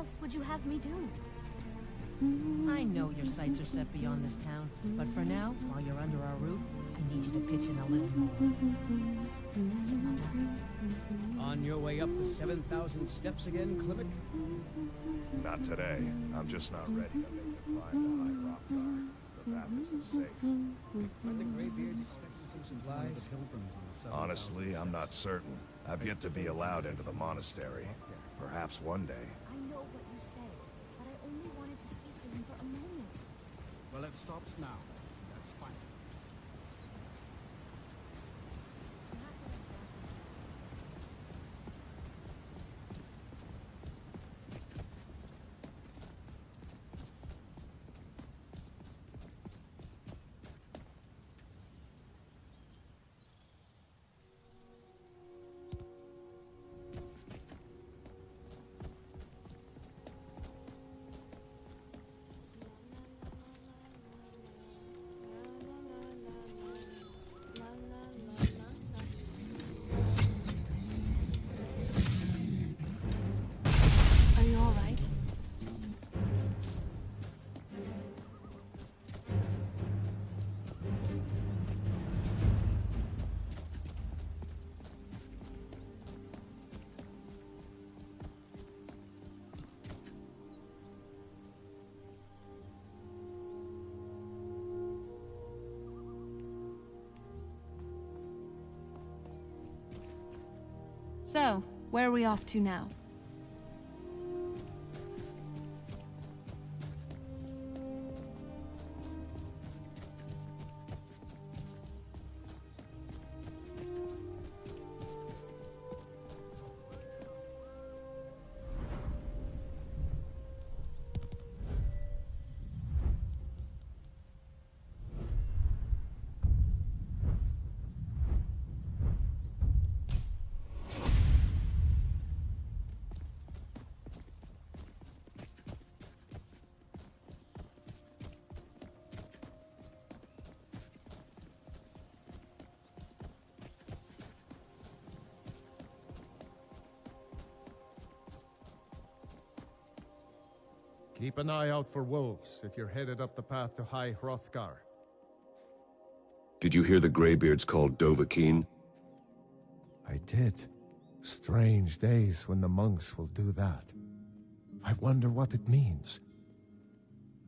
else would you have me do? I know your sights are set beyond this town, but for now, while you're under our roof, I need you to pitch in a little more. Yes, Mother. On your way up the 7,000 steps again, Klimek? Not today. I'm just not ready to make the climb to High Hrothgar. The path isn't safe. Are the Greybeards expecting some supplies? Honestly, I'm not certain. I've yet to be allowed into the monastery. Perhaps one day. I know what you said, but I only wanted to speak to him for a moment. Well, it stops now. That's fine. Are you all right? So, where are we off to now? Keep an eye out for wolves if you're headed up the path to High Hrothgar. Did you hear the Greybeards called Dovahkiin? I did. Strange days when the monks will do that. I wonder what it means.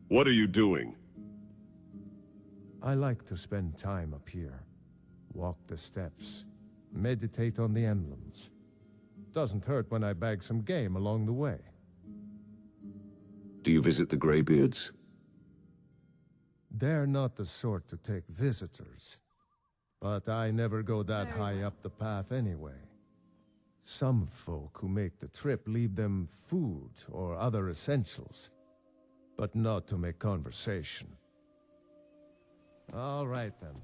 What are you doing? I like to spend time up here. Walk the steps. Meditate on the emblems. Doesn't hurt when I bag some game along the way. Do you visit the Greybeards? They're not the sort to take visitors. But I never go that high up the path anyway. Some folk who make the trip leave them food or other essentials, but not to make conversation. All right then.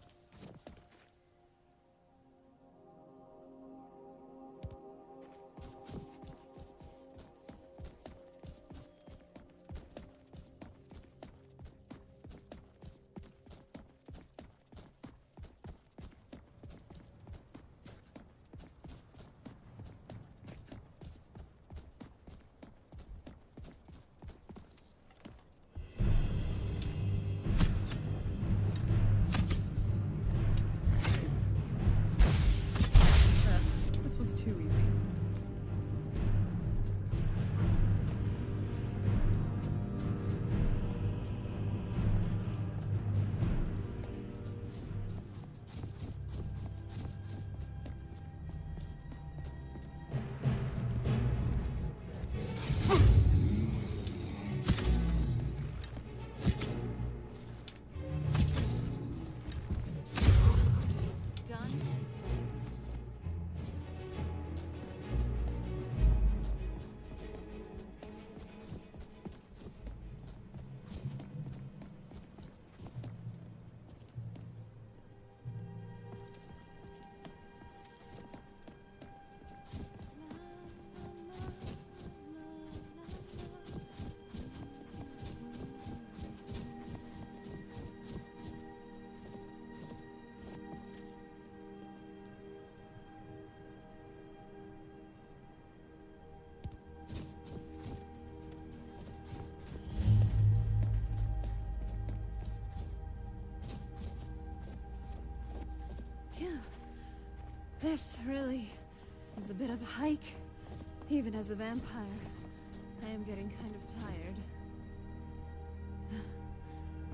Phew. This really is a bit of a hike. Even as a vampire, I am getting kind of tired.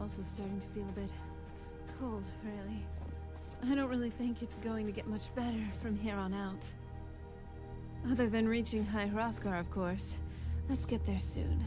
Also starting to feel a bit cold, really. I don't really think it's going to get much better from here on out. Other than reaching High Hrothgar, of course. Let's get there soon.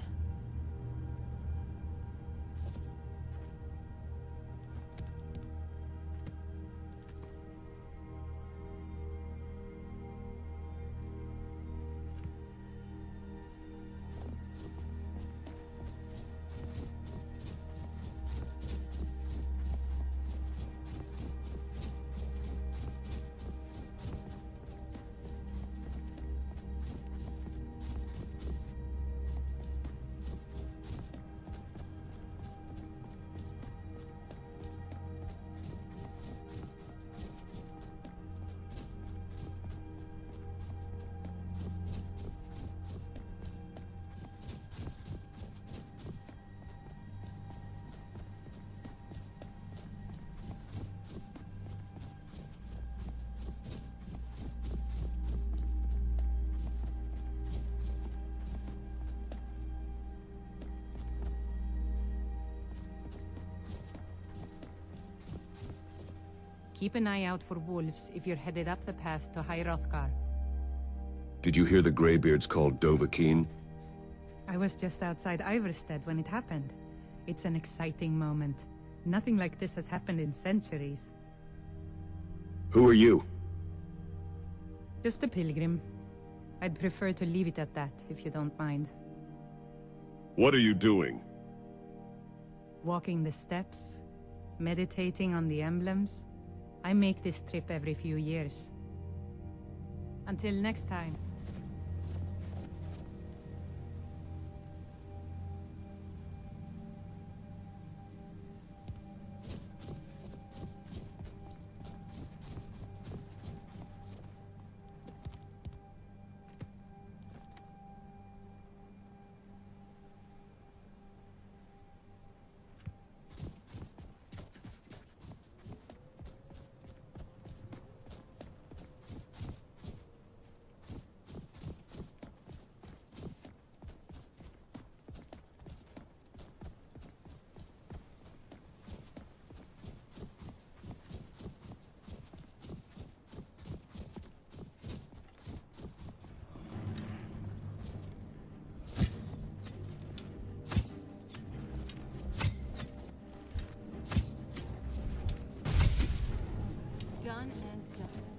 Keep an eye out for wolves if you're headed up the path to High Hrothgar. Did you hear the Greybeards called Dovahkiin? I was just outside Iverstead when it happened. It's an exciting moment. Nothing like this has happened in centuries. Who are you? Just a pilgrim. I'd prefer to leave it at that, if you don't mind. What are you doing? Walking the steps, meditating on the emblems. I make this trip every few years. Until next time. Done and done.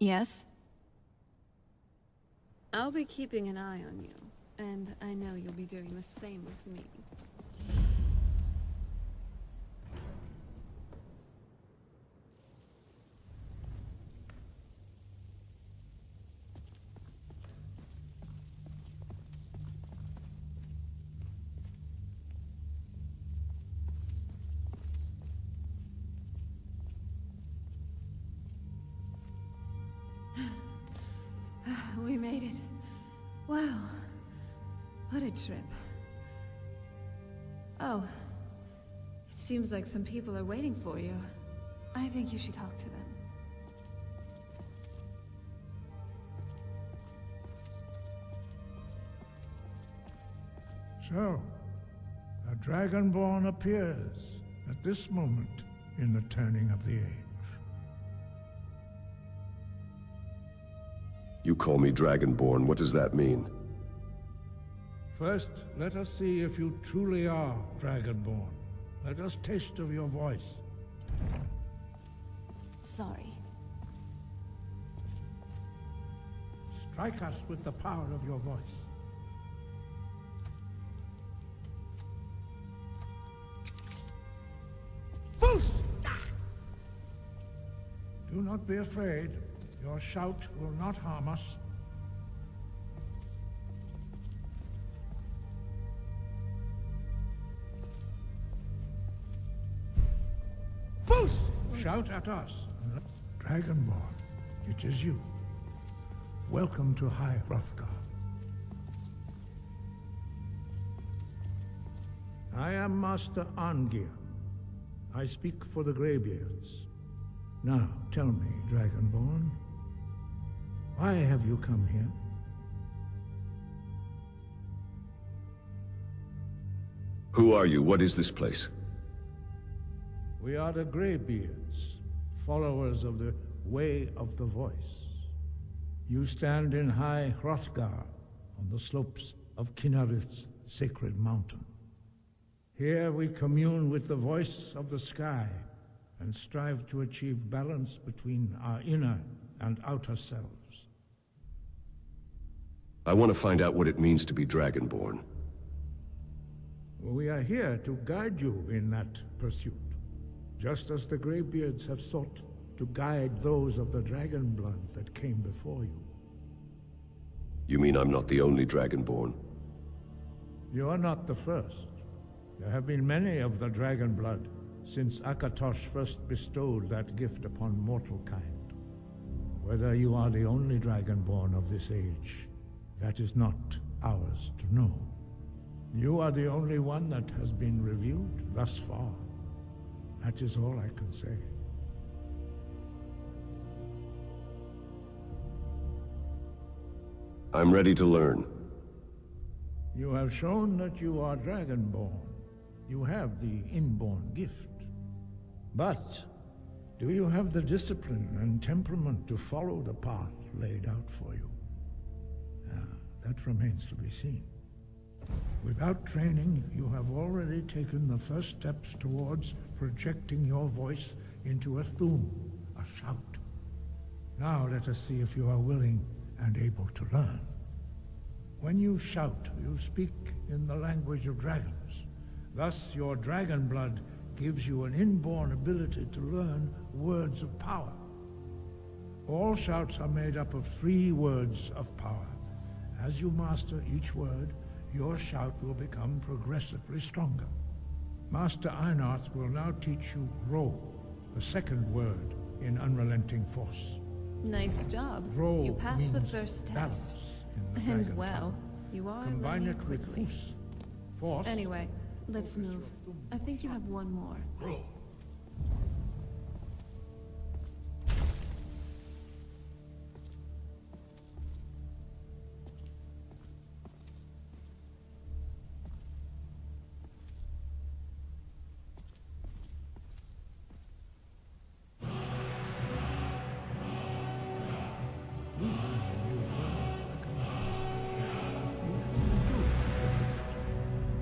Yes? I'll be keeping an eye on you, and I know you'll be doing the same with me. We made it. Wow. What a trip. Oh. It seems like some people are waiting for you. I think you should talk to them. So, a Dragonborn appears at this moment in the turning of the age. You call me Dragonborn. What does that mean? First, let us see if you truly are Dragonborn. Let us taste of your voice. Sorry. Strike us with the power of your voice. Foos! Do not be afraid. Your shout will not harm us. Foos! Shout at us. Dragonborn, it is you. Welcome to High Hrothgar. I am Master Arngir. I speak for the Greybeards. Now, tell me, Dragonborn, why have you come here? Who are you? What is this place? We are the Greybeards, followers of the Way of the Voice. You stand in High Hrothgar, on the slopes of Kinnarith's sacred mountain. Here we commune with the voice of the sky, and strive to achieve balance between our inner and outer selves. I want to find out what it means to be Dragonborn. We are here to guide you in that pursuit, just as the Greybeards have sought to guide those of the dragon blood that came before you. You mean I'm not the only Dragonborn? You are not the first. There have been many of the dragon blood since Akatosh first bestowed that gift upon mortal kind. Whether you are the only Dragonborn of this age, that is not ours to know. You are the only one that has been revealed thus far. That is all I can say. I'm ready to learn. You have shown that you are Dragonborn. You have the inborn gift. But do you have the discipline and temperament to follow the path laid out for you? That remains to be seen. Without training, you have already taken the first steps towards projecting your voice into a thum, a shout. Now let us see if you are willing and able to learn. When you shout, you speak in the language of dragons. Thus, your dragon blood gives you an inborn ability to learn words of power. All shouts are made up of 3 words of power. As you master each word, your shout will become progressively stronger. Master Einarth will now teach you Ro, the 2nd word in Unrelenting Force. Nice job. Ro You passed the means first test. balance in the And dragon wow, tongue. you are Combine learning it with quickly. Fus, Force. Anyway, let's move. I think you have one more.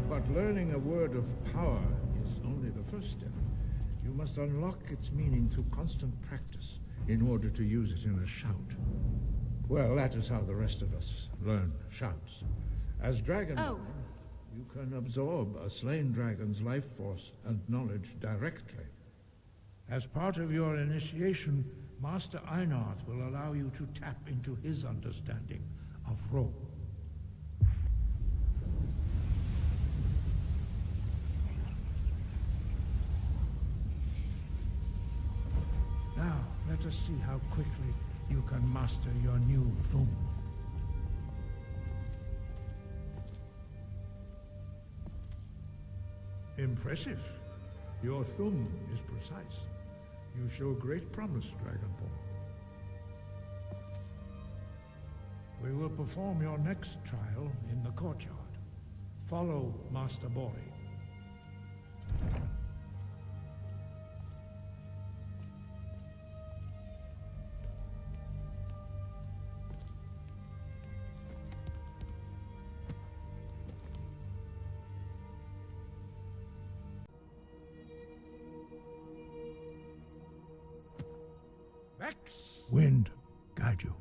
But learning a word of power is only the first step. You must unlock its meaning through constant practice in order to use it in a shout. Well, that is how the rest of us learn shouts. As Dragonborn, you can absorb a slain dragon's life force and knowledge directly. As part of your initiation, Master Einarth will allow you to tap into his understanding of Ro. Now, let us see how quickly you can master your new Thum. Impressive. Your Thum is precise. You show great promise, Dragonborn. We will perform your next trial in the courtyard. Follow Master Bori. Wind, guide you.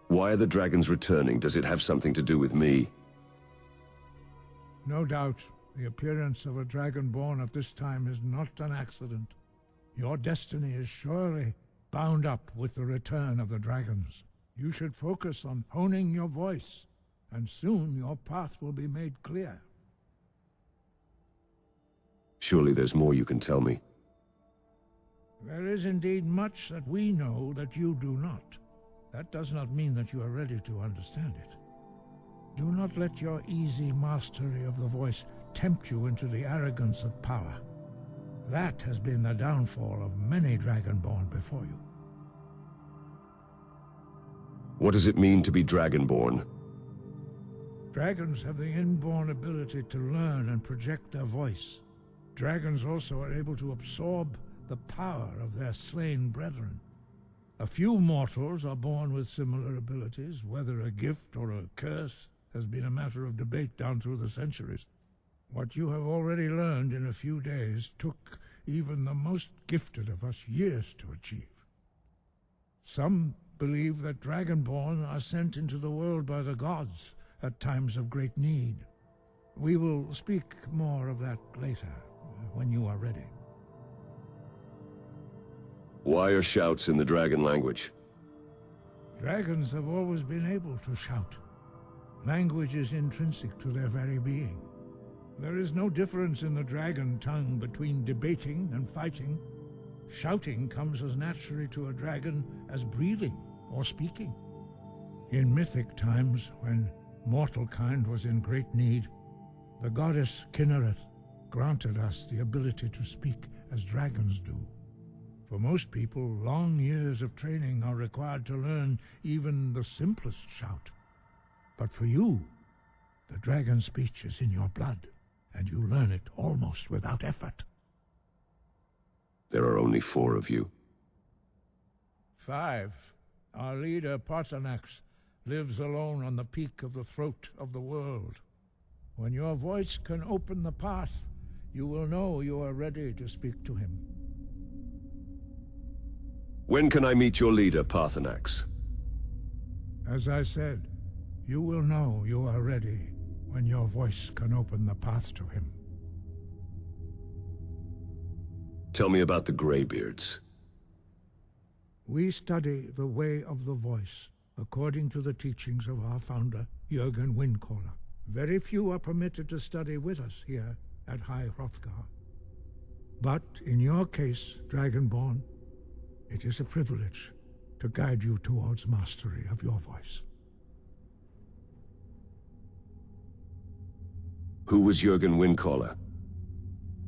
Why are the dragons returning? Does it have something to do with me? No doubt, the appearance of a Dragonborn at this time is not an accident. Your destiny is surely bound up with the return of the dragons. You should focus on honing your voice, and soon your path will be made clear. Surely there's more you can tell me. There is indeed much that we know that you do not. That does not mean that you are ready to understand it. Do not let your easy mastery of the voice tempt you into the arrogance of power. That has been the downfall of many Dragonborn before you. What does it mean to be Dragonborn? Dragons have the inborn ability to learn and project their voice. Dragons also are able to absorb the power of their slain brethren. A few mortals are born with similar abilities. Whether a gift or a curse has been a matter of debate down through the centuries. What you have already learned in a few days took even the most gifted of us years to achieve. Some believe that Dragonborn are sent into the world by the gods at times of great need. We will speak more of that later, when you are ready. Why are shouts in the dragon language? Dragons have always been able to shout. Language is intrinsic to their very being. There is no difference in the dragon tongue between debating and fighting. Shouting comes as naturally to a dragon as breathing or speaking. In mythic times, when mortal kind was in great need, the goddess Kinnereth granted us the ability to speak as dragons do. For most people, long years of training are required to learn even the simplest shout. But for you, the dragon speech is in your blood, and you learn it almost without effort. There are only 4 of you. 5. Our leader, Paarthurnax, lives alone on the peak of the throat of the world. When your voice can open the path, you will know you are ready to speak to him. When can I meet your leader, Paarthurnax? As I said, you will know you are ready when your voice can open the path to him. Tell me about the Greybeards. We study the way of the voice, according to the teachings of our founder, Jürgen Windcaller. Very few are permitted to study with us here at High Hrothgar. But in your case, Dragonborn, it is a privilege to guide you towards mastery of your voice. Who was Jürgen Windcaller?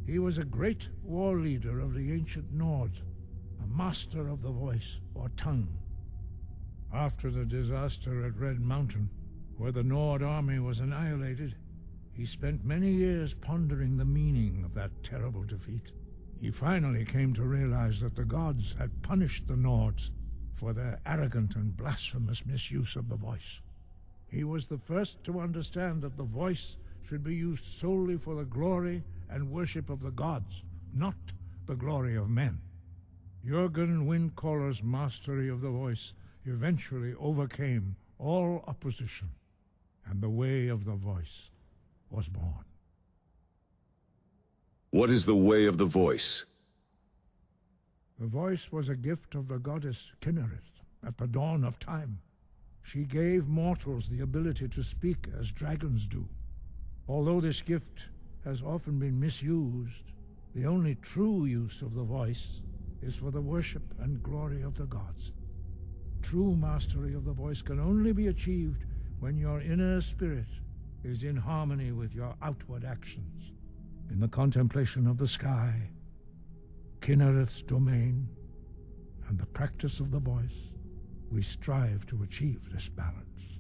He was a great war leader of the ancient Nords, a master of the voice, or tongue. After the disaster at Red Mountain, where the Nord army was annihilated, he spent many years pondering the meaning of that terrible defeat. He finally came to realize that the gods had punished the Nords for their arrogant and blasphemous misuse of the voice. He was the first to understand that the voice should be used solely for the glory and worship of the gods, not the glory of men. Jurgen Windcaller's mastery of the voice eventually overcame all opposition, and the way of the voice was born. What is the way of the voice? The voice was a gift of the goddess Kinnereth at the dawn of time. She gave mortals the ability to speak as dragons do. Although this gift has often been misused, the only true use of the voice is for the worship and glory of the gods. True mastery of the voice can only be achieved when your inner spirit is in harmony with your outward actions. In the contemplation of the sky, Kinnereth's domain, and the practice of the voice, we strive to achieve this balance.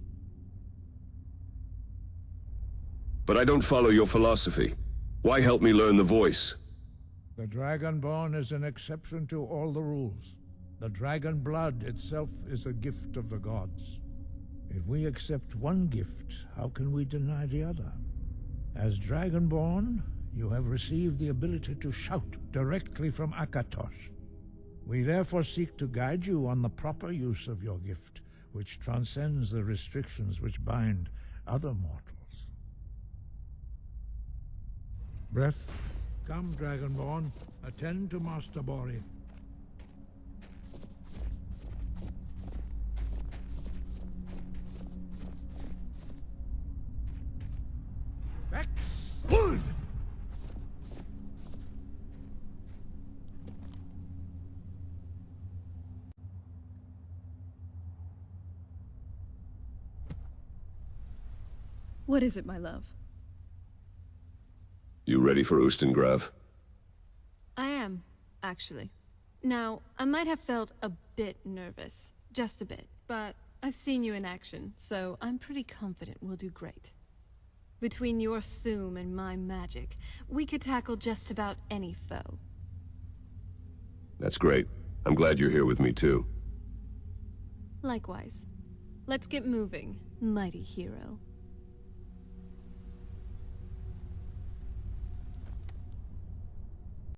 But I don't follow your philosophy. Why help me learn the voice? The Dragonborn is an exception to all the rules. The dragon blood itself is a gift of the gods. If we accept one gift, how can we deny the other? As Dragonborn, you have received the ability to shout directly from Akatosh. We therefore seek to guide you on the proper use of your gift, which transcends the restrictions which bind other mortals. Breath, come, Dragonborn. Attend to Master Bori. Vex! Hold! What is it, my love? You ready for Ustengrav? I am, actually. Now, I might have felt a bit nervous. Just a bit. But I've seen you in action, so I'm pretty confident we'll do great. Between your Thume and my magic, we could tackle just about any foe. That's great. I'm glad you're here with me too. Likewise. Let's get moving, mighty hero.